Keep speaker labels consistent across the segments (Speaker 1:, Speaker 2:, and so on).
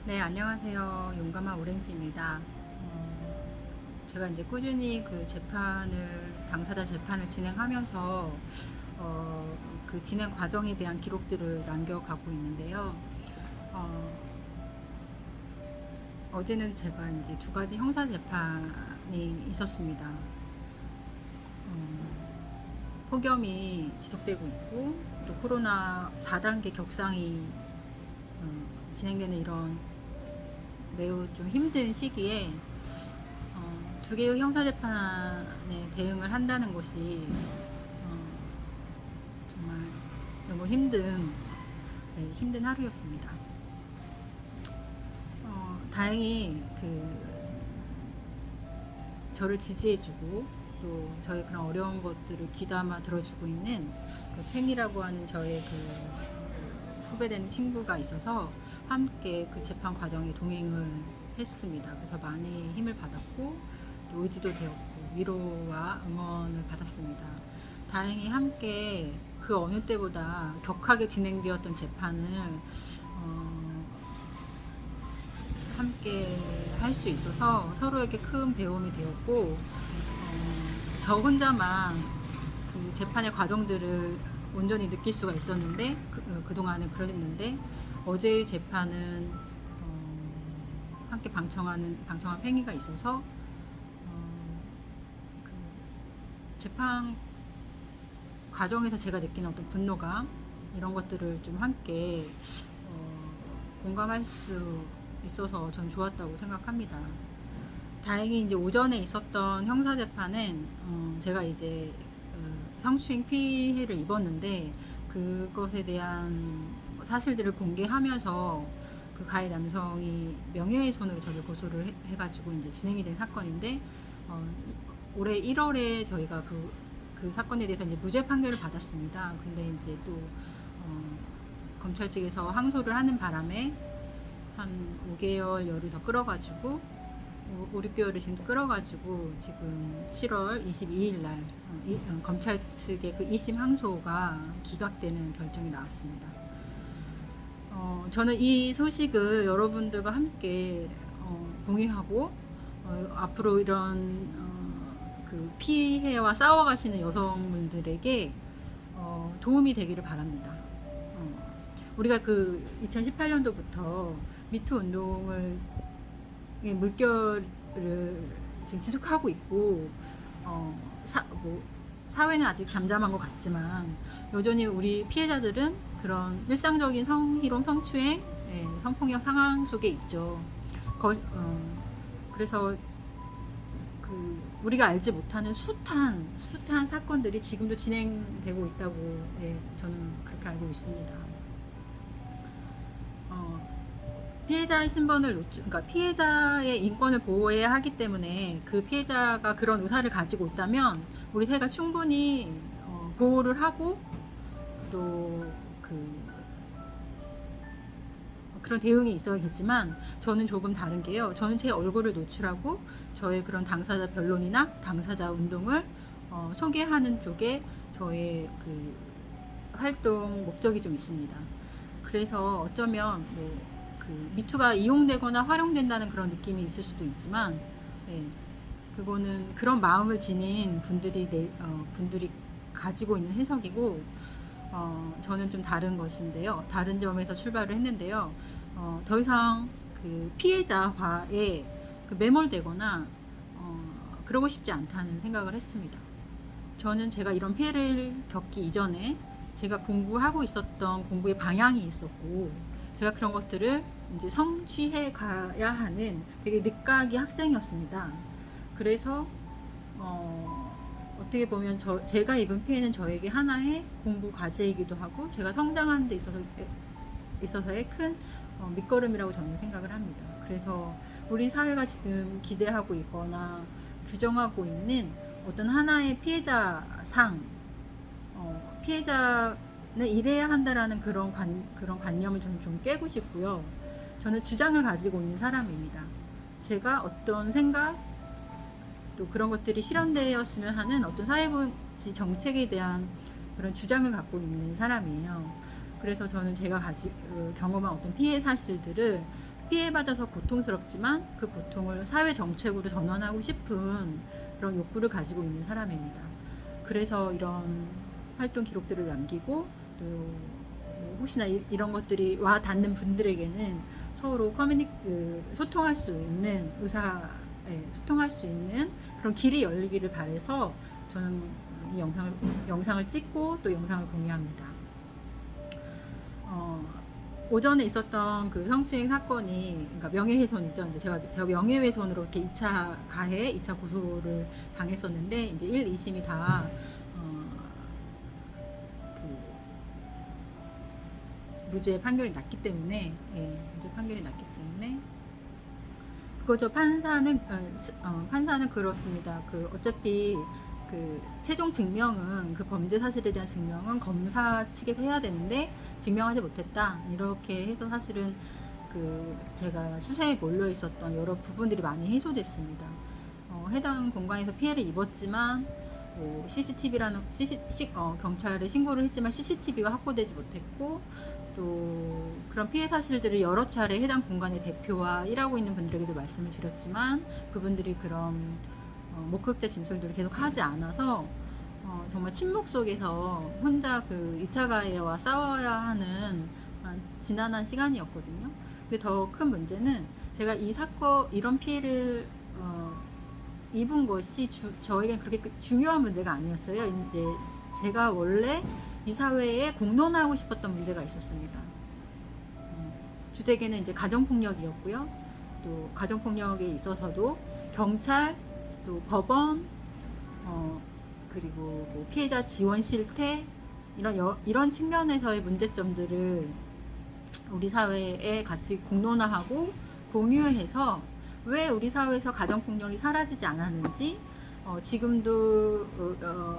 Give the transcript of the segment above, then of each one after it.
Speaker 1: 네, 안녕하세요. 용감한 오렌지입니다. 제가 이제 꾸준히 그 당사자 재판을 진행하면서, 그 진행 과정에 대한 기록들을 남겨가고 있는데요. 어, 어제는 제가 이제 두 가지 형사 재판이 있었습니다. 폭염이 지속되고 있고, 또 코로나 4단계 격상이 진행되는 이런 매우 좀 힘든 시기에 두 개의 형사재판에 대응을 한다는 것이 정말 너무 힘든 하루였습니다. 다행히 저를 지지해주고 또 저의 그런 어려운 것들을 귀담아 들어주고 있는 그 팽이라고 하는 저의 후배된 친구가 있어서 함께 그 재판 과정에 동행을 했습니다. 그래서 많이 힘을 받았고 또 의지도 되었고 위로와 응원을 받았습니다. 다행히 함께 그 어느 때보다 격하게 진행되었던 재판을 함께 할 수 있어서 서로에게 큰 배움이 되었고, 저 혼자만 그 재판의 과정들을 온전히 느낄 수가 있었는데 그동안은 그랬는데 어제의 재판은 함께 방청한 팽이가 있어서 그 재판 과정에서 제가 느끼는 어떤 분노감 이런 것들을 좀 함께 공감할 수 있어서 전 좋았다고 생각합니다. 다행히 이제 오전에 있었던 형사재판은 제가 이제 성추행 피해를 입었는데 그것에 대한 사실들을 공개하면서 그 가해 남성이 명예훼손으로 저를 고소를 해가지고 이제 진행이 된 사건인데 올해 1월에 저희가 그 사건에 대해서 이제 무죄 판결을 받았습니다. 근데 이제 또 검찰 측에서 항소를 하는 바람에 한 5개월 열을 더 끌어가지고 5, 6개월을 지금 끌어가지고 지금 7월 22일 날 검찰 측의 그 2심 항소가 기각되는 결정이 나왔습니다. 저는 이 소식을 여러분들과 함께 공유하고 앞으로 이런 그 피해와 싸워가시는 여성분들에게 도움이 되기를 바랍니다. 우리가 그 2018년도부터 미투 운동을 물결을 지금 지속하고 있고 사회는 아직 잠잠한 것 같지만 여전히 우리 피해자들은 그런 일상적인 성희롱, 성추행, 성폭력 상황 속에 있죠. 그래서 우리가 알지 못하는 숱한 사건들이 지금도 진행되고 있다고 저는 그렇게 알고 있습니다. 피해자의 신분을 그러니까 피해자의 인권을 보호해야 하기 때문에 그 피해자가 그런 의사를 가지고 있다면 우리 사회가 충분히 보호를 하고 또 그런 대응이 있어야겠지만 저는 조금 다른 게요. 저는 제 얼굴을 노출하고 저의 그런 당사자 변론이나 당사자 운동을 소개하는 쪽에 저의 그 활동 목적이 좀 있습니다. 그래서 어쩌면 미투가 이용되거나 활용된다는 그런 느낌이 있을 수도 있지만 그거는 그런 마음을 지닌 분들이 가지고 있는 해석이고 저는 좀 다른 것인데요. 다른 점에서 출발을 했는데요. 더 이상 그 피해자화에 매몰되거나 그러고 싶지 않다는 생각을 했습니다. 저는 제가 이런 피해를 겪기 이전에 제가 공부하고 있었던 공부의 방향이 있었고 제가 그런 것들을 이제 성취해 가야 하는 되게 늦가기 학생이었습니다. 그래서 어떻게 보면 제가 입은 피해는 저에게 하나의 공부 과제이기도 하고 제가 성장하는 데 있어서의 큰 밑거름이라고 저는 생각을 합니다. 그래서 우리 사회가 지금 기대하고 있거나 규정하고 있는 어떤 하나의 피해자는 이래야 한다라는 그런 관념을 저는 좀 깨고 싶고요. 저는 주장을 가지고 있는 사람입니다. 제가 어떤 생각 또 그런 것들이 실현되었으면 하는 어떤 사회복지 정책에 대한 그런 주장을 갖고 있는 사람이에요. 그래서 저는 제가 경험한 어떤 피해 사실들을 피해받아서 고통스럽지만 그 고통을 사회 정책으로 전환하고 싶은 그런 욕구를 가지고 있는 사람입니다. 그래서 이런 활동 기록들을 남기고 또 혹시나 이런 것들이 와 닿는 분들에게는 서로 소통할 수 있는 소통할 수 있는 그런 길이 열리기를 바라서 저는 이 영상을 찍고 또 영상을 공유합니다. 오전에 있었던 그 성추행 사건이, 그러니까 명예훼손이죠. 이제 제가 명예훼손으로 이렇게 2차 가해, 2차 고소를 당했었는데, 이제 1, 2심이 다, 무죄 판결이 났기 때문에, 무죄 판결이 났기 때문에, 그거죠. 판사는 그렇습니다. 어차피 최종 증명은, 그 범죄 사실에 대한 증명은 검사 측에서 해야 되는데 증명하지 못했다, 이렇게 해서 사실은 제가 수사에 몰려 있었던 여러 부분들이 많이 해소됐습니다. 해당 공간에서 피해를 입었지만 경찰에 신고를 했지만 CCTV가 확보되지 못했고, 또 그런 피해 사실들을 여러 차례 해당 공간의 대표와 일하고 있는 분들에게도 말씀을 드렸지만 그분들이 그런 목격자 진술들을 계속 하지 않아서 정말 침묵 속에서 혼자 2차 가해와 싸워야 하는 지난한 시간이었거든요. 근데 더 큰 문제는 제가 이런 피해를 입은 것이 저에겐 그렇게 중요한 문제가 아니었어요. 이제 제가 원래 이 사회에 공론화하고 싶었던 문제가 있었습니다. 주되게는 이제 가정폭력이었고요. 또 가정폭력에 있어서도 경찰, 또 법원, 그리고 피해자 지원 실태, 이런 측면에서의 문제점들을 우리 사회에 같이 공론화하고 공유해서 왜 우리 사회에서 가정폭력이 사라지지 않았는지, 지금도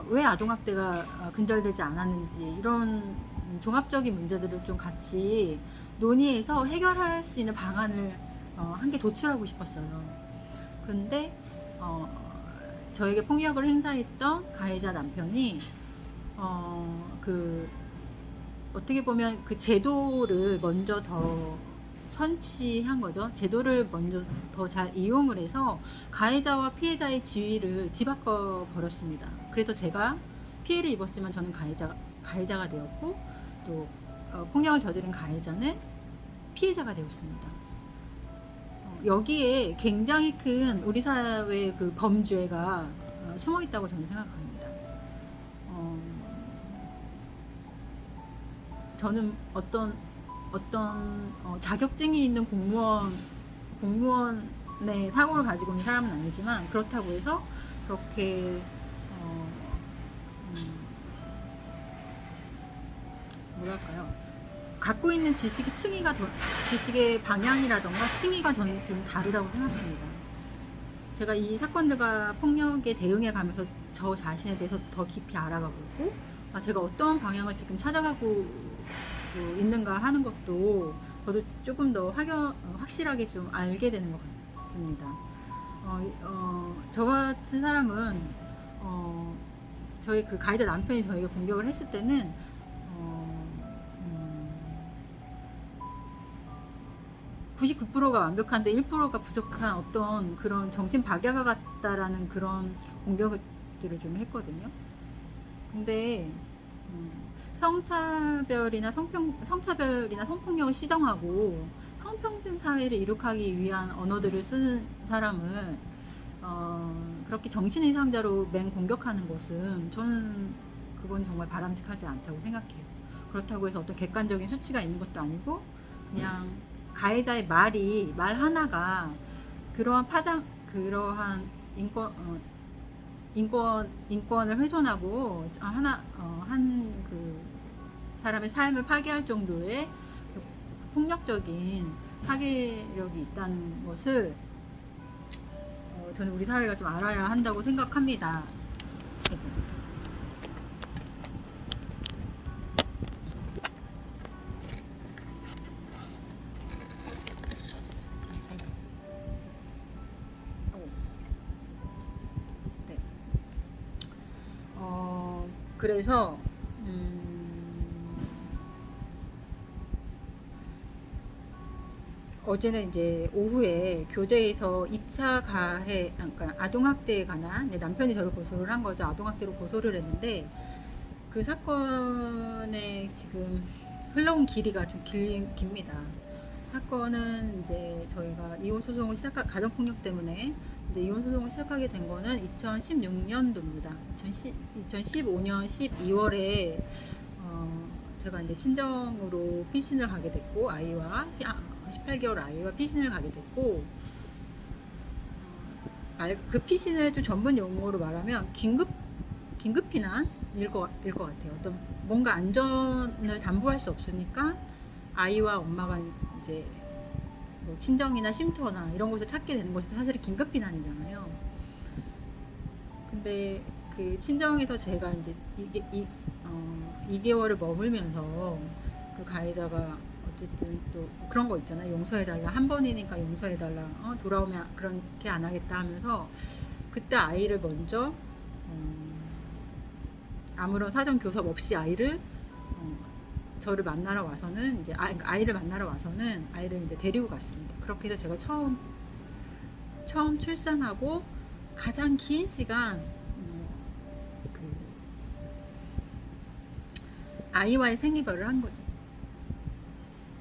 Speaker 1: 왜 아동학대가 근절되지 않았는지, 이런 종합적인 문제들을 좀 같이 논의해서 해결할 수 있는 방안을 한 개 도출하고 싶었어요. 근데 저에게 폭력을 행사했던 가해자 남편이 어떻게 보면 그 제도를 먼저 더 선취한 거죠. 제도를 먼저 더 잘 이용을 해서 가해자와 피해자의 지위를 뒤바꿔 버렸습니다. 그래서 제가 피해를 입었지만 저는 가해자가 되었고, 또 폭력을 저지른 가해자는 피해자가 되었습니다. 여기에 굉장히 큰 우리 사회의 그 범죄가 숨어 있다고 저는 생각합니다. 저는 어떤 자격증이 있는 공무원의 사고를 가지고 있는 사람은 아니지만, 그렇다고 해서 그렇게 뭐랄까요, 갖고 있는 지식의 방향이라던가 층위가 저는 좀 다르다고 생각합니다. 제가 이 사건들과 폭력에 대응해 가면서 저 자신에 대해서 더 깊이 알아가고 있고, 제가 어떤 방향을 지금 찾아가고 있는가 하는 것도 저도 조금 더 확실하게 좀 알게 되는 것 같습니다. 저 같은 사람은 저희 가해자 남편이 저에게 공격을 했을 때는 99%가 완벽한데 1%가 부족한 어떤 그런 정신 박야가 같다라는 그런 공격들을 좀 했거든요. 근데 성차별이나 성폭력을 시정하고 성평등 사회를 이룩하기 위한 언어들을 쓰는 사람을 그렇게 정신이상자로 공격하는 것은 저는 그건 정말 바람직하지 않다고 생각해요. 그렇다고 해서 어떤 객관적인 수치가 있는 것도 아니고, 그냥 가해자의 말 하나가 그러한 인권을 훼손하고 한 사람의 삶을 파괴할 정도의 폭력적인 파괴력이 있다는 것을 저는 우리 사회가 좀 알아야 한다고 생각합니다. 그래서 어제는 이제 오후에 교대에서 2차 가해, 그러니까 아동학대에 관한 남편이 저를 고소를 한 거죠. 아동학대로 고소를 했는데 그 사건에 지금 흘러온 길이가 좀 깁니다. 사건은 이제 저희가 이혼 소송을 가정폭력 때문에 이제 이혼 소송을 시작하게 된 거는 2016년도입니다. 2015년 12월에 제가 이제 친정으로 피신을 가게 됐고, 18개월 아이와 피신을 가게 됐고, 그 피신을 좀 전문 용어로 말하면 긴급 피난일 것 같아요. 어떤 뭔가 안전을 담보할 수 없으니까 아이와 엄마가 이제 뭐 친정이나 쉼터나 이런 곳을 찾게 되는 것이 사실 긴급 피난이잖아요. 근데 그 친정에서 제가 이제 2개월을 머물면서 그 가해자가 어쨌든 또 그런 거 있잖아요. 용서해달라. 한 번이니까 용서해달라. 돌아오면 그렇게 안 하겠다 하면서 그때 아이를 먼저 아무런 사전 교섭 없이 아이를 저를 만나러 와서는 이제 아이를 만나러 와서는 아이를 이제 데리고 갔습니다. 그렇게 해서 제가 처음 출산하고 가장 긴 시간 그 아이와의 생이별을 한 거죠.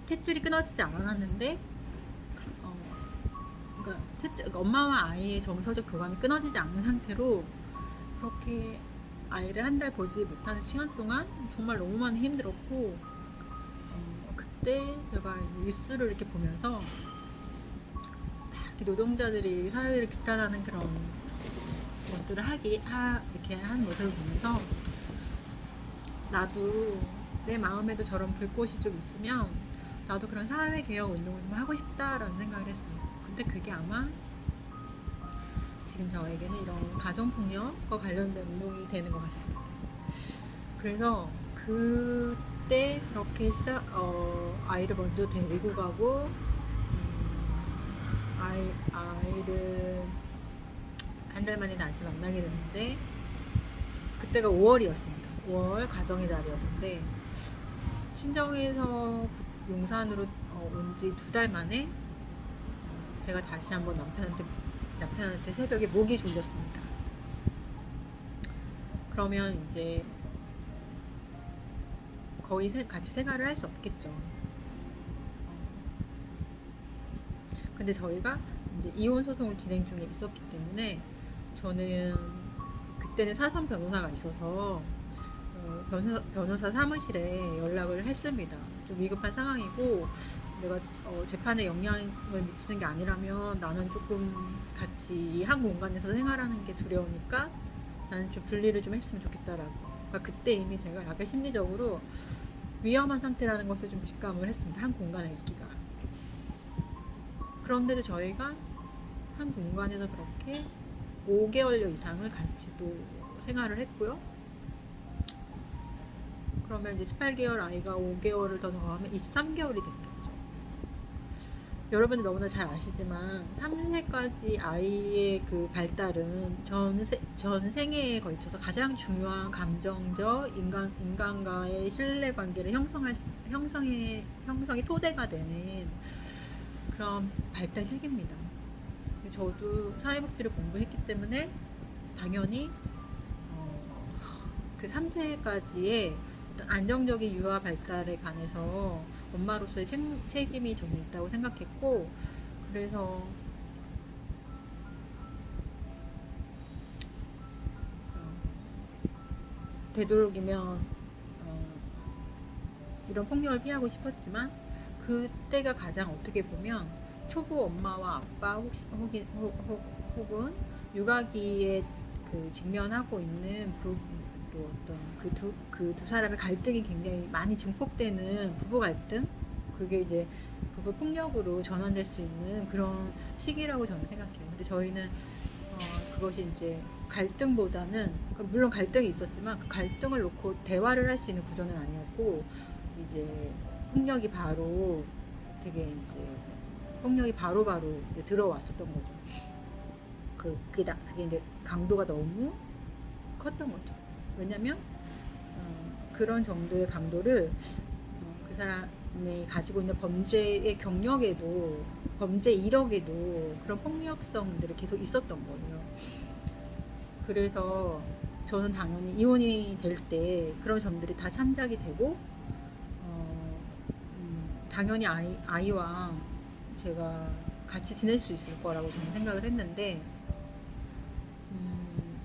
Speaker 1: 탯줄이 끊어지지 않았는데 그러니까 엄마와 아이의 정서적 교감이 끊어지지 않는 상태로 그렇게 아이를 한 달 보지 못하는 시간 동안 정말 너무 많이 힘들었고, 그때 제가 뉴스를 이렇게 보면서 노동자들이 사회를 규탄하는 그런 것들을 이렇게 하는 모습을 보면서 나도 내 마음에도 저런 불꽃이 좀 있으면 나도 그런 사회개혁 운동을 좀 하고 싶다라는 생각을 했어요. 근데 그게 아마 지금 저에게는 이런 가정폭력과 관련된 운동이 되는 것 같습니다. 그래서 그때 그렇게 아이를 먼저 데리고 가고 아이를 한 달 만에 다시 만나게 됐는데 그때가 5월이었습니다. 5월 가정의 달이었는데 친정에서 용산으로 온 지 2달 만에 제가 다시 한번 남편한테 새벽에 목이 졸렸습니다. 그러면 이제 거의 같이 생활을 할 수 없겠죠. 근데 저희가 이제 이혼 소송을 진행 중에 있었기 때문에 저는 그때는 사선 변호사가 있어서 변호사 사무실에 연락을 했습니다. 좀 위급한 상황이고 내가 재판에 영향을 미치는 게 아니라면 나는 조금 같이 한 공간에서 생활하는 게 두려우니까 나는 좀 분리를 좀 했으면 좋겠다라고. 그러니까 그때 이미 제가 약간 심리적으로 위험한 상태라는 것을 좀 직감을 했습니다. 한 공간에 있기가. 그런데도 저희가 한 공간에서 그렇게 5개월 이상을 같이 또 생활을 했고요. 그러면 이제 18개월 아이가 5개월을 더 더하면 23개월이 됐겠죠. 여러분들 너무나 잘 아시지만 3세까지 아이의 그 발달은 전 생애에 걸쳐서 가장 중요한 감정적 인간과의 신뢰관계를 형성이 토대가 되는 그런 발달 시기입니다. 저도 사회복지를 공부했기 때문에 당연히 그 3세까지의 어떤 안정적인 유아 발달에 관해서 엄마로서의 책임이 저는 있다고 생각했고, 그래서 되도록이면 이런 폭력을 피하고 싶었지만 그때가 가장 어떻게 보면 초보 엄마와 아빠 혹은 육아기에 그 직면하고 있는 또 어떤 그 두 사람의 갈등이 굉장히 많이 증폭되는 부부 갈등, 그게 이제 부부 폭력으로 전환될 수 있는 그런 시기라고 저는 생각해요. 근데 저희는 그것이 이제 갈등보다는 물론 갈등이 있었지만 그 갈등을 놓고 대화를 할 수 있는 구조는 아니었고 이제 폭력이 바로 이제 들어왔었던 거죠. 그게 이제 강도가 너무 컸던 거죠. 왜냐면 그런 정도의 강도를 가지고 있는 범죄의 경력에도, 범죄 이력에도 그런 폭력성들이 계속 있었던 거예요. 그래서 저는 당연히 이혼이 될 때 그런 점들이 다 참작이 되고, 당연히 아이와 제가 같이 지낼 수 있을 거라고 저는 생각을 했는데, 음,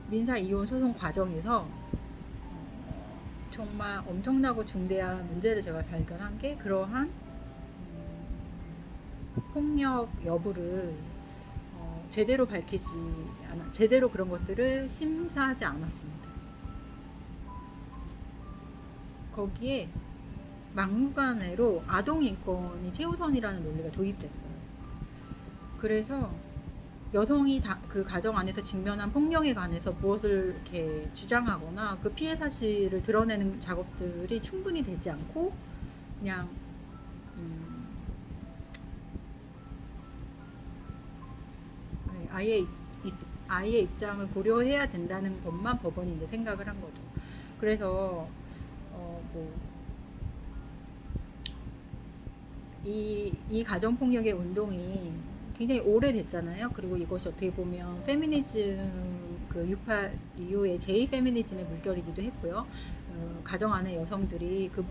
Speaker 1: 민사 이혼 소송 과정에서 정말 엄청나고 중대한 문제를 제가 발견한 게, 그러한 폭력 여부를 제대로 밝히지 않아, 제대로 그런 것들을 심사하지 않았습니다. 거기에 막무가내로 아동인권이 최우선이라는 논리가 도입됐어요. 그래서 여성이 그 가정 안에서 직면한 폭력에 관해서 무엇을 이렇게 주장하거나 그 피해 사실을 드러내는 작업들이 충분히 되지 않고, 그냥 아이의 입장을 고려해야 된다는 것만 법원이 이제 생각을 한 거죠. 그래서 이 가정폭력의 운동이 굉장히 오래됐잖아요. 그리고 이것이 어떻게 보면 페미니즘, 그 68 이후의 제2 페미니즘의 물결이기도 했고요. 가정 안의 여성들이 그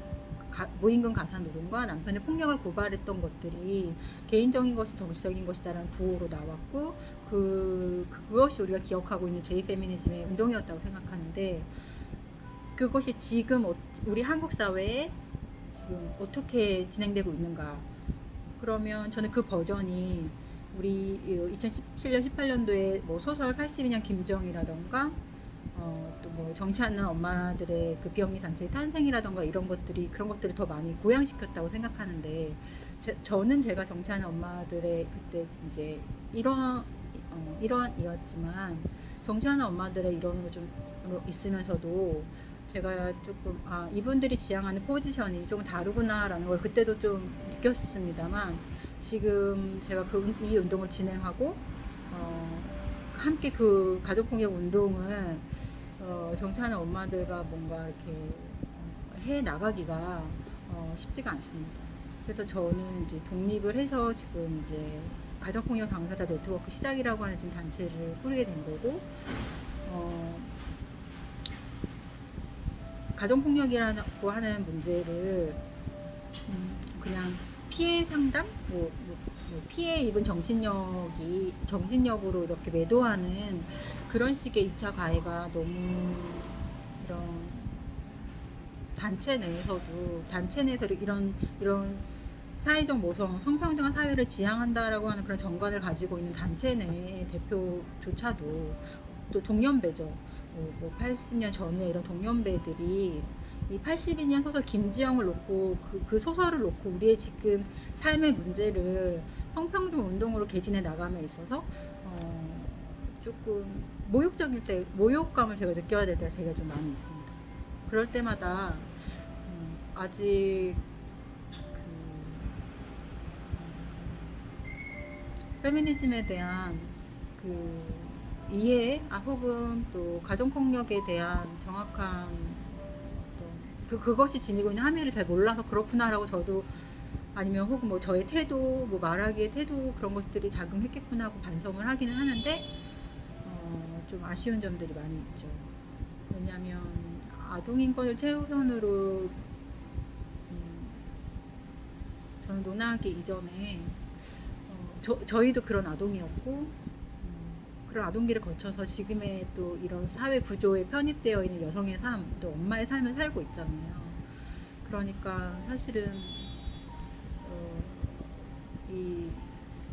Speaker 1: 무임금 가사 노동과 남편의 폭력을 고발했던 것들이 개인적인 것이 정치적인 것이다라는 구호로 나왔고, 그것이 우리가 기억하고 있는 제2 페미니즘의 운동이었다고 생각하는데, 그것이 지금 우리 한국 사회에 지금 어떻게 진행되고 있는가. 그러면 저는 그 버전이 우리 2017년 18년도에 뭐 소설 82년 김지영이라던가 또 뭐 정치 않는 엄마들의 그 비영리 단체의 탄생이라던가 이런 것들이, 그런 것들을 더 많이 고양시켰다고 생각하는데, 저는 제가 정치 않는 엄마들의 그때 이제 일원이었지만, 정치 않는 엄마들의 일원으로 좀 있으면서도 제가 조금 이분들이 지향하는 포지션이 조금 다르구나라는 걸 그때도 좀 느꼈습니다만, 지금 제가 이 운동을 진행하고 함께 그 가족폭력 운동을 정치하는 엄마들과 뭔가 이렇게 해 나가기가 쉽지가 않습니다. 그래서 저는 이제 독립을 해서 지금 이제 가정폭력 당사자 네트워크 시작이라고 하는 지금 단체를 꾸리게 된 거고, 가정폭력이라고 하는 문제를 그냥 피해 상담, 피해 입은 정신력으로 이렇게 매도하는 그런 식의 2차 가해가 너무, 이런 단체 내에서 이런 사회적 모성, 성평등한 사회를 지향한다라고 하는 그런 정관을 가지고 있는 단체 내 대표조차도, 또 동년배죠. 80년 전후에 이런 동년배들이 이 82년 소설 김지영을 놓고 그 소설을 놓고 우리의 지금 삶의 문제를 성평등 운동으로 개진해 나감에 있어서 조금 모욕감을 제가 느껴야 될 때가 제가 좀 많이 있습니다. 그럴 때마다 아직 페미니즘에 대한 그 이해, 혹은 또 가정폭력에 대한 정확한 그것이 지니고 있는 함의를 잘 몰라서 그렇구나라고 저도, 아니면 혹은 뭐 저의 태도, 뭐 말하기의 태도, 그런 것들이 작용했겠구나 하고 반성을 하기는 하는데, 좀 아쉬운 점들이 많이 있죠. 왜냐하면 아동인권을 최우선으로 저는 논하기 이전에 저희도 그런 아동이었고, 그런 아동기를 거쳐서 지금의 또 이런 사회 구조에 편입되어 있는 여성의 삶, 또 엄마의 삶을 살고 있잖아요. 그러니까 사실은 이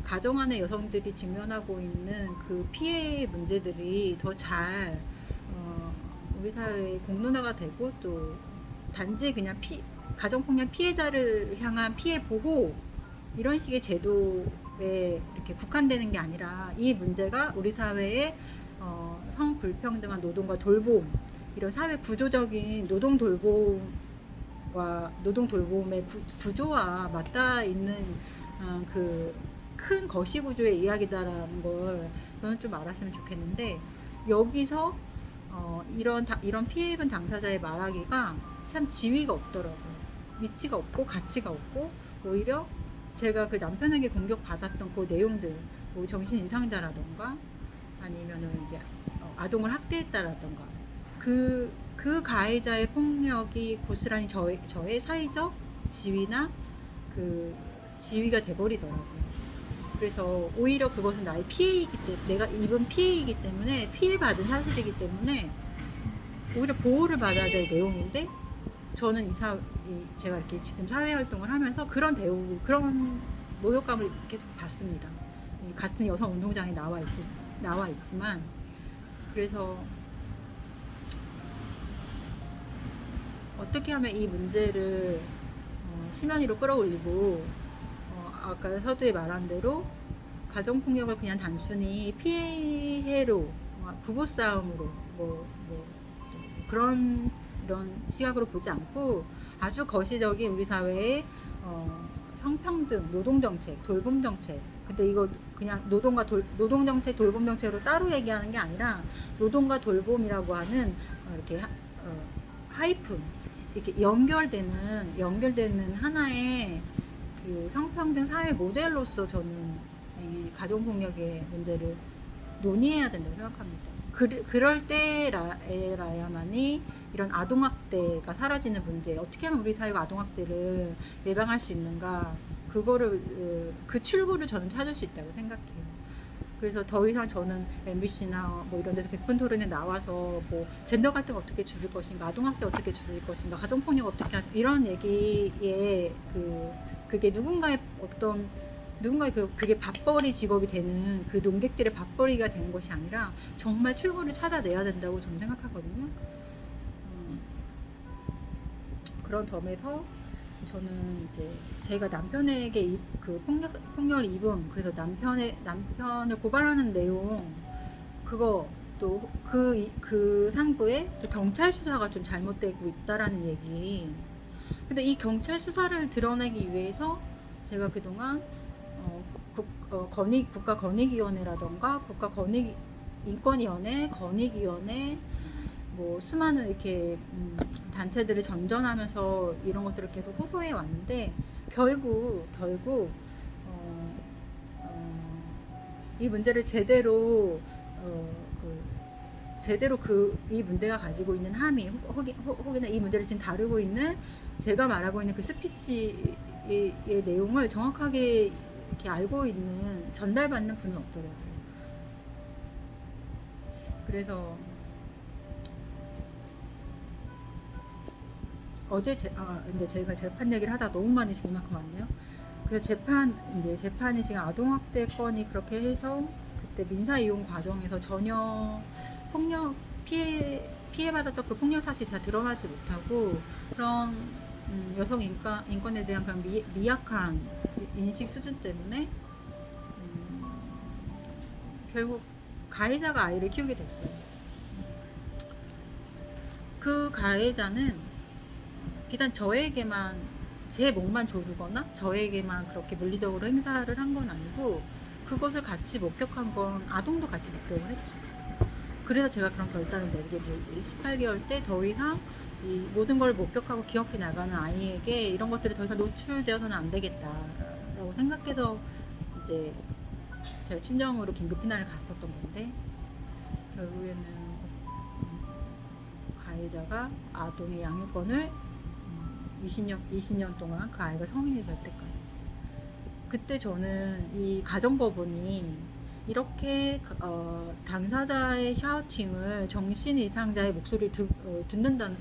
Speaker 1: 가정 안의 여성들이 직면하고 있는 그 피해 문제들이 더 잘 우리 사회의 공론화가 되고, 또 단지 그냥 가정폭력 피해자를 향한 피해 보호, 이런 식의 제도에 이렇게 국한되는 게 아니라, 이 문제가 우리 사회의 성불평등한 노동과 돌봄, 이런 사회 구조적인 노동 돌봄의 구조와 맞닿아 있는 그 큰 거시 구조의 이야기다라는 걸 저는 좀 알았으면 좋겠는데, 여기서 이런 피해 입은 당사자의 말하기가 참 지위가 없더라고요. 위치가 없고 가치가 없고, 오히려 제가 그 남편에게 공격받았던 그 내용들, 뭐 정신 이상자라던가 아니면은 이제 아동을 학대했다라던가, 그 가해자의 폭력이 고스란히 저의 사회적 지위나 그 지위가 돼버리더라고요. 그래서 오히려 그것은 나의 피해이기 때문에, 내가 입은 피해이기 때문에, 피해받은 사실이기 때문에 오히려 보호를 받아야 될 내용인데, 저는 제가 이렇게 지금 사회활동을 하면서 그런 그런 모욕감을 계속 받습니다. 같은 여성 운동장에 나와 있지만, 그래서 어떻게 하면 이 문제를 심연위로 끌어올리고, 아까 서두에 말한 대로 가정폭력을 그냥 단순히 피해로, 부부싸움으로, 그런 이런 시각으로 보지 않고, 아주 거시적인 우리 사회의 성평등, 노동정책, 돌봄정책. 근데 이거 그냥 노동정책, 돌봄정책으로 따로 얘기하는 게 아니라, 노동과 돌봄이라고 하는 이렇게 하이픈, 이렇게 연결되는 하나의 그 성평등 사회 모델로서 저는 이 가정폭력의 문제를 논의해야 된다고 생각합니다. 그럴 때라야만이 이런 아동학대가 사라지는 문제, 어떻게 하면 우리 사회가 아동학대를 예방할 수 있는가, 그 출구를 저는 찾을 수 있다고 생각해요. 그래서 더 이상 저는 MBC나 뭐 이런 데서 100분 토론에 나와서 뭐 젠더 갈등 어떻게 줄일 것인가, 아동학대 어떻게 줄일 것인가, 가정폭력 어떻게 하지, 이런 얘기에 그게 그게 밥벌이 직업이 되는 그 농객들의 밥벌이가 되는 것이 아니라 정말 출구를 찾아내야 된다고 저는 생각하거든요. 그런 점에서 저는 이제 제가 남편에게 그 폭력을 입은, 그래서 남편을 고발하는 내용, 그거 또 그 상부에 또 경찰 수사가 좀 잘못되고 있다라는 얘기. 근데 이 경찰 수사를 드러내기 위해서 제가 그동안 국가권익위원회라던가 인권위원회, 권익위원회, 뭐 수많은 이렇게 단체들을 전전하면서 이런 것들을 계속 호소해 왔는데, 결국 이 문제를 제대로 이 문제가 가지고 있는 함의, 혹이나 이 문제를 지금 다루고 있는 제가 말하고 있는 그 스피치의 내용을 정확하게 이렇게 알고 있는, 전달받는 분은 없더라고요. 그래서 근데 제가 재판 얘기를 하다 너무 많이 지금 이만큼 왔네요. 그래서 재판이 지금 아동학대 건이 그렇게 해서, 그때 민사이용 과정에서 전혀 피해받았던 그 폭력 사실이 다 드러나지 못하고, 그런 여성 인권에 대한 그런 미약한 인식 수준 때문에 결국 가해자가 아이를 키우게 됐어요. 그 가해자는 일단 저에게만, 제 목만 조르거나 저에게만 그렇게 물리적으로 행사를 한 건 아니고, 그것을 같이 목격한 건 아동도 같이 목격을 했죠. 그래서 제가 그런 결단을 내리게 돼요. 18개월 때 더 이상 이 모든 걸 목격하고 기억해 나가는 아이에게 이런 것들이 더 이상 노출되어서는 안 되겠다라고 생각해서 이제 제가 친정으로 긴급避難을 갔었던 건데, 결국에는 가해자가 아동의 양육권을 20년 동안 그 아이가 성인이 될 때까지, 그때 저는 이 가정법원이 이렇게 당사자의 샤우팅을 정신 이상자의 목소리를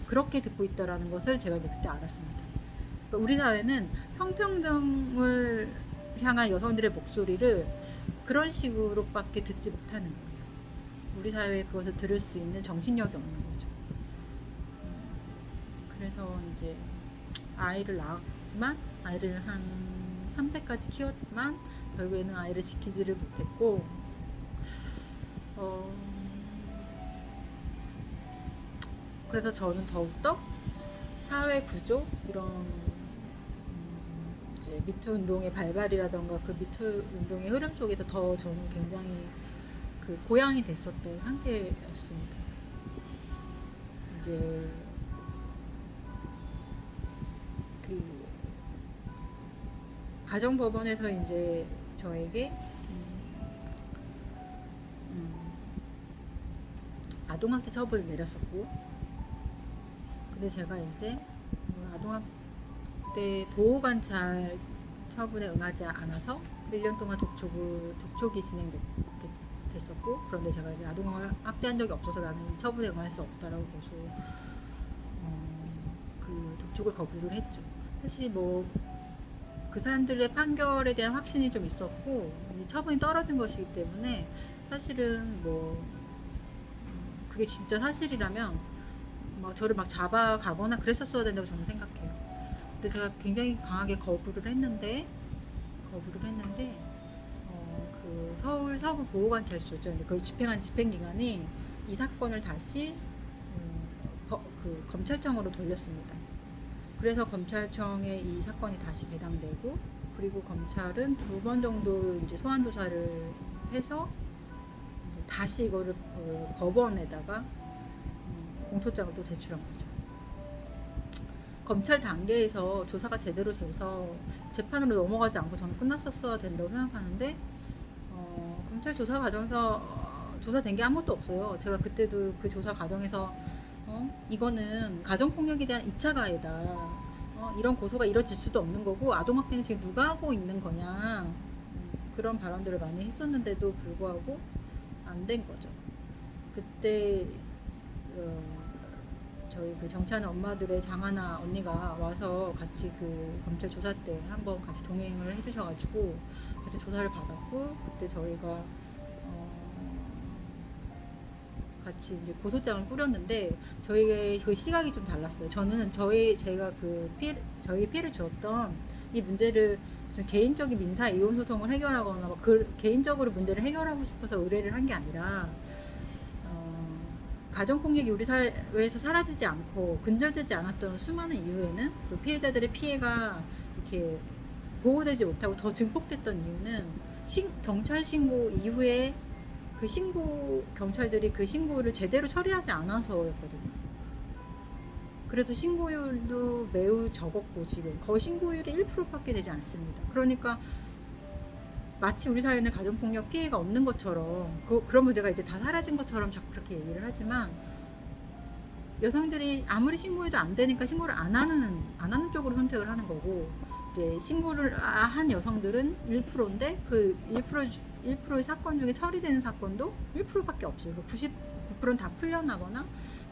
Speaker 1: 그렇게 듣고 있다라는 것을 제가 이제 그때 알았습니다. 그러니까 우리 사회는 성평등을 향한 여성들의 목소리를 그런 식으로밖에 듣지 못하는 거예요. 우리 사회에 그것을 들을 수 있는 정신력이 없는 거죠. 그래서 이제 아이를 낳았지만, 아이를 한 3세까지 키웠지만 결국에는 아이를 지키지를 못했고, 그래서 저는 더욱더 사회 구조, 이런 이제 미투 운동의 발발이라던가 그 미투 운동의 흐름 속에서 더 저는 굉장히 그 고양이 됐었던 상태였습니다. 이제 그 가정법원에서 이제 저에게 음, 아동학대 처분을 내렸었고, 근데 제가 이제 아동학대 보호관찰 처분에 응하지 않아서 1년 동안 독촉이 진행됐었고, 그런데 제가 이제 아동을 학대한 적이 없어서 나는 이 처분에 응할 수 없다라고 계속 그 독촉을 거부를 했죠. 사실 뭐 그 사람들의 판결에 대한 확신이 좀 있었고, 이 처분이 떨어진 것이기 때문에 사실은 뭐 그게 진짜 사실이라면 막 저를 막 잡아가거나 그랬었어야 된다고 저는 생각해요. 근데 제가 굉장히 강하게 거부를 했는데 그 서울 서부 보호관찰소죠. 그걸 집행한 집행기관이 이 사건을 다시 그 검찰청으로 돌렸습니다. 그래서 검찰청에 이 사건이 다시 배당되고, 그리고 검찰은 2번 정도 이제 소환 조사를 해서 이제 다시 이거를 법원에다가 공소장을 또 제출한 거죠. 검찰 단계에서 조사가 제대로 돼서 재판으로 넘어가지 않고 저는 끝났었어야 된다고 생각하는데, 검찰 조사 과정에서 조사된 게 아무것도 없어요. 제가 그때도 그 조사 과정에서 이거는 가정폭력에 대한 2차 가해다. 이런 고소가 이뤄질 수도 없는 거고, 아동학대는 지금 누가 하고 있는 거냐. 그런 발언들을 많이 했었는데도 불구하고 안 된 거죠. 그때 저희 그 정치하는 엄마들의 장하나 언니가 와서 같이 그 검찰 조사 때 한번 같이 동행을 해주셔가지고 같이 조사를 받았고, 그때 저희가 같이 이제 고소장을 꾸렸는데, 저희의 그 시각이 좀 달랐어요. 저는 제가 그 저희 피해를 주었던 이 문제를 무슨 개인적인 민사 이혼 소송을 해결하거나 개인적으로 문제를 해결하고 싶어서 의뢰를 한 게 아니라, 가정폭력이 우리 사회에서 사라지지 않고 근절되지 않았던 수많은 이유에는, 또 피해자들의 피해가 이렇게 보호되지 못하고 더 증폭됐던 이유는 경찰 신고 이후에 경찰들이 그 신고를 제대로 처리하지 않아서였거든요. 그래서 신고율도 매우 적었고, 지금 거의 신고율이 1%밖에 되지 않습니다. 그러니까 마치 우리 사회는 가정폭력 피해가 없는 것처럼, 그런 문제가 이제 다 사라진 것처럼 자꾸 그렇게 얘기를 하지만, 여성들이 아무리 신고해도 안 되니까 신고를 안 하는 쪽으로 선택을 하는 거고, 이제 신고를 한 여성들은 1%인데 그 1%의 사건 중에 처리되는 사건도 1%밖에 없어요. 99%는 다 풀려나거나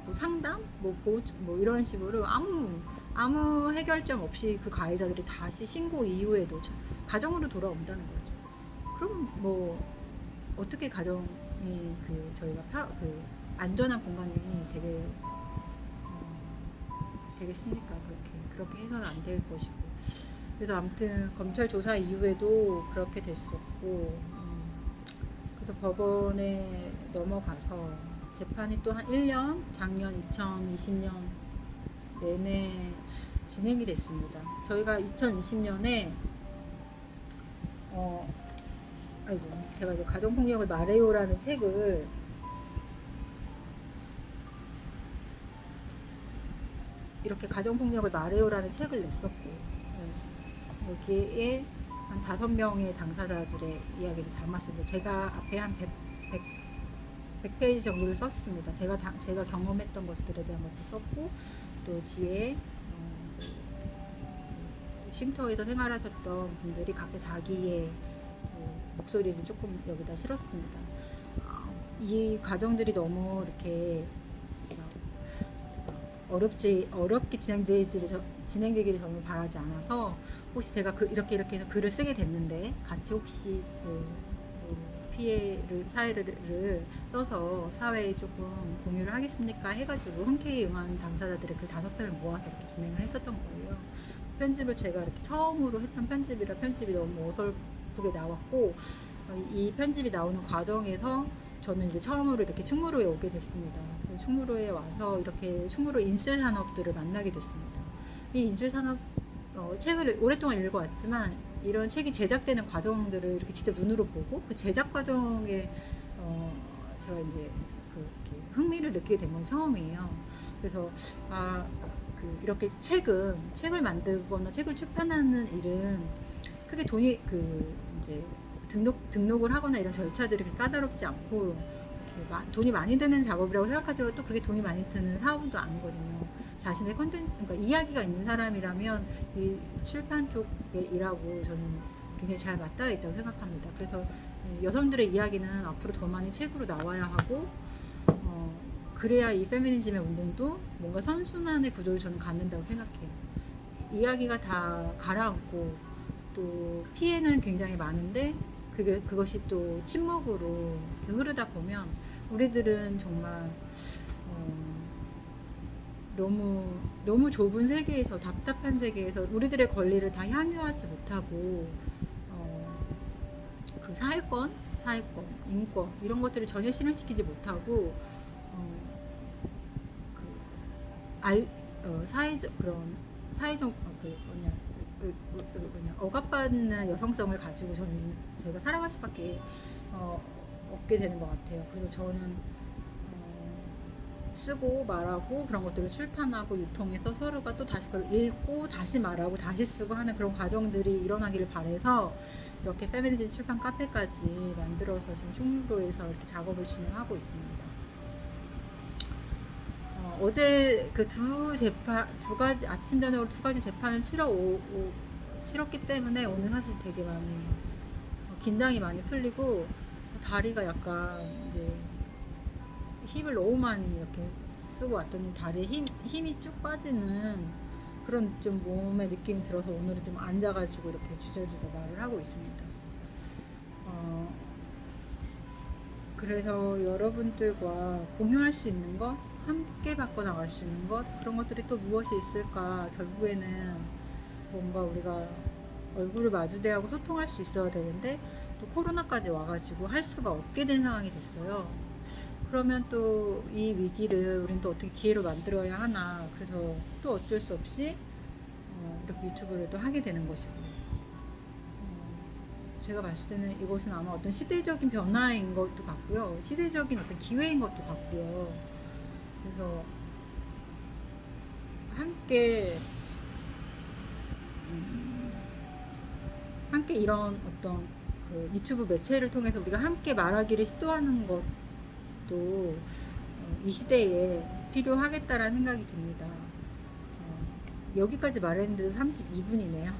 Speaker 1: 뭐 상담, 뭐 이런 식으로 아무 해결점 없이 그 가해자들이 다시 신고 이후에도 가정으로 돌아온다는 거죠. 그럼 뭐 어떻게 가정이 저희가 안전한 공간이 되겠습니까? 그렇게 해서는 안 될 것이고. 그래서 아무튼 검찰 조사 이후에도 그렇게 됐었고, 그래서 법원에 넘어가서 재판이 또 한 1년, 작년 2020년 내내 진행이 됐습니다. 저희가 2020년에 제가 이제 가정폭력을 말해요라는 책을 이렇게 가정폭력을 말해요라는 책을 냈었고, 여기에 한 5명의 당사자들의 이야기를 담았습니다. 제가 앞에 한 100페이지 정도를 썼습니다. 제가 경험했던 것들에 대한 것도 썼고, 또 뒤에 쉼터에서 생활하셨던 분들이 각자 자기의 목소리를 조금 여기다 실었습니다. 이 가정들이 너무 이렇게 어렵게 진행되기를 저는 바라지 않아서, 혹시 제가 이렇게 해서 글을 쓰게 됐는데 같이 혹시 사례를 써서 사회에 조금 공유를 하겠습니까 해가지고 흔쾌히 응한 당사자들의 글 5편을 모아서 이렇게 진행을 했었던 거예요. 편집을 제가 이렇게 처음으로 했던 편집이라 편집이 너무 어설프게 나왔고, 이 편집이 나오는 과정에서 저는 이제 처음으로 이렇게 충무로에 오게 됐습니다. 충무로에 와서 이렇게 충무로 인쇄산업들을 만나게 됐습니다. 이 인쇄산업 책을 오랫동안 읽어왔지만, 이런 책이 제작되는 과정들을 이렇게 직접 눈으로 보고 그 제작 과정에 제가 이제 그렇게 흥미를 느끼게 된 건 처음이에요. 그래서 이렇게 책을 만들거나 책을 출판하는 일은 크게 돈이 이제 등록을 하거나 이런 절차들이 그렇게 까다롭지 않고 이렇게 돈이 많이 드는 작업이라고 생각하지만 또 그렇게 돈이 많이 드는 사업도 아니거든요. 자신의 컨텐츠, 그러니까 이야기가 있는 사람이라면 이 출판 쪽에 일하고 저는 굉장히 잘 맞닿아 있다고 생각합니다. 그래서 여성들의 이야기는 앞으로 더 많이 책으로 나와야 하고 그래야 이 페미니즘의 운동도 뭔가 선순환의 구조를 저는 갖는다고 생각해요. 이야기가 다 가라앉고 또 피해는 굉장히 많은데 그것이 또 침묵으로 이렇게 흐르다 보면 우리들은 정말 너무 좁은 세계에서 답답한 세계에서 우리들의 권리를 다 향유하지 못하고 그 사회권, 인권 이런 것들을 전혀 실현시키지 못하고 사회적 억압받는 여성성을 가지고 저희가 살아갈 수밖에 없게 되는 것 같아요. 그래서 저는 쓰고 말하고 그런 것들을 출판하고 유통해서 서로가 또 다시 그걸 읽고 다시 말하고 다시 쓰고 하는 그런 과정들이 일어나기를 바래서 이렇게 페미니즘 출판 카페까지 만들어서 지금 충무로에서 이렇게 작업을 진행하고 있습니다. 어제 그 두 가지 아침 저녁으로 두 가지 재판을 치렀기 때문에 오늘 사실 되게 많이 긴장이 많이 풀리고 다리가 약간 이제 힘을 너무 많이 이렇게 쓰고 왔더니 다리에 힘이 쭉 빠지는 그런 좀 몸의 느낌이 들어서 오늘은 좀 앉아가지고 이렇게 주저주저 말을 하고 있습니다. 그래서 여러분들과 공유할 수 있는 것, 함께 바꿔나갈 수 있는 것, 그런 것들이 또 무엇이 있을까. 결국에는 뭔가 우리가 얼굴을 마주대하고 소통할 수 있어야 되는데 또 코로나까지 와가지고 할 수가 없게 된 상황이 됐어요. 그러면 또 이 위기를 우린 또 어떻게 기회로 만들어야 하나. 그래서 또 어쩔 수 없이 이렇게 유튜브를 또 하게 되는 것이고, 제가 봤을 때는 이것은 아마 어떤 시대적인 변화인 것도 같고요, 시대적인 어떤 기회인 것도 같고요. 그래서 함께 이런 어떤 그 유튜브 매체를 통해서 우리가 함께 말하기를 시도하는 것도 이 시대에 필요하겠다라는 생각이 듭니다. 여기까지 말했는데도 32분이네요.